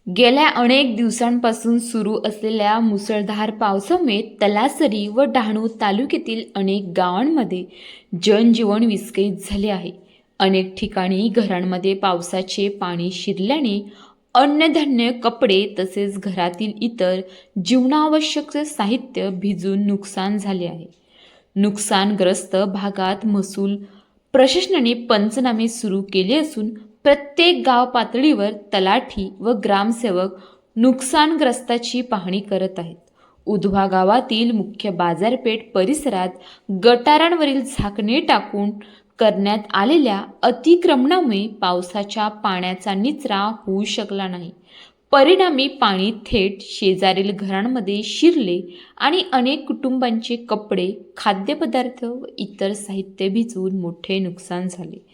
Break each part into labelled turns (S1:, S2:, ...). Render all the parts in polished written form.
S1: गेल्या अनेक दिवसांपासून सुरू असलेल्या मुसळधार पावसामुळे तलासरी व डहाणू तालुक्यातील अनेक गावांमध्ये जनजीवन विस्कळीत झाले आहे. अनेक ठिकाणी घरांमध्ये पावसाचे पाणी शिरल्याने अन्नधान्य, कपडे तसेच घरातील इतर जीवनावश्यक साहित्य भिजून नुकसान झाले आहे. नुकसानग्रस्त भागात महसूल प्रशासनाने पंचनामे सुरू केले असून प्रत्येक गाव पातळीवर तलाठी व ग्रामसेवक नुकसानग्रस्ताची पाहणी करत आहेत. उधवा गावातील मुख्य बाजारपेठ परिसरात गटारांवरील झाकणे टाकून करण्यात आलेल्या अतिक्रमणामुळे पावसाच्या पाण्याचा निचरा होऊ शकला नाही. परिणामी पाणी थेट शेजारील घरांमध्ये शिरले आणि अनेक कुटुंबांचे कपडे, खाद्यपदार्थ व इतर साहित्य भिजून मोठे नुकसान झाले.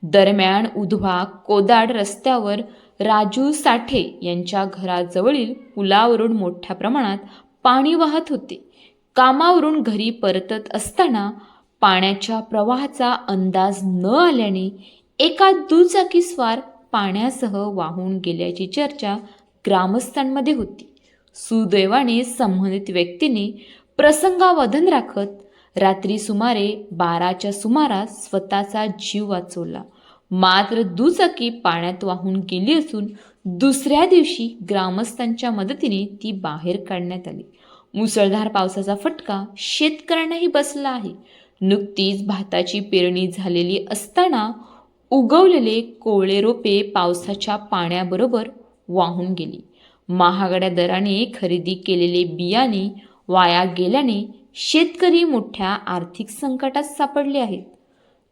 S1: दरम्यान उधवा कोदाड रस्त्यावर राजू साठे यांच्या घराजवळील पुलावरून मोठ्या प्रमाणात पाणी वाहत होते. कामावरून घरी परतत असताना पाण्याच्या प्रवाहाचा अंदाज न आल्याने एका दुचाकीस्वार पाण्यासह वाहून गेल्याची चर्चा ग्रामस्थांमध्ये होती. सुदैवाने संबंधित व्यक्तीने प्रसंगावधान राखत रात्री सुमारे 12च्या सुमारास स्वतःचा जीव वाचवला. मात्र दुचाकी पाण्यात वाहून गेली असून दुसऱ्या दिवशी ग्रामस्थांच्या मदतीने ती बाहेर काढण्यात आली. मुसळधार पावसाचा फटका शेतकऱ्यांनाही बसला आहे. नुकतीच भाताची पेरणी झालेली असताना उगवलेले कोवळे रोपे पावसाच्या पाण्याबरोबर वाहून गेली. महागड्या दराने खरेदी केलेले बियाणे वाया गेल्याने शेतकरी मोठ्या आर्थिक संकटात सापडले आहेत.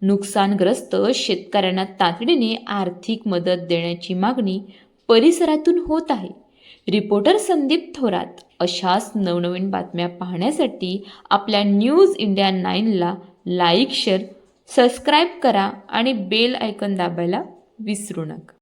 S1: नुकसानग्रस्त शेतकऱ्यांना तातडीने आर्थिक मदत देण्याची मागणी परिसरातून होत आहे. रिपोर्टर संदीप थोरात. अशाच नवनवीन बातम्या पाहण्यासाठी आपल्या न्यूज इंडिया 9ला लाईक, शेअर, सबस्क्राईब करा आणि बेल आयकॉन दाबायला विसरू नका.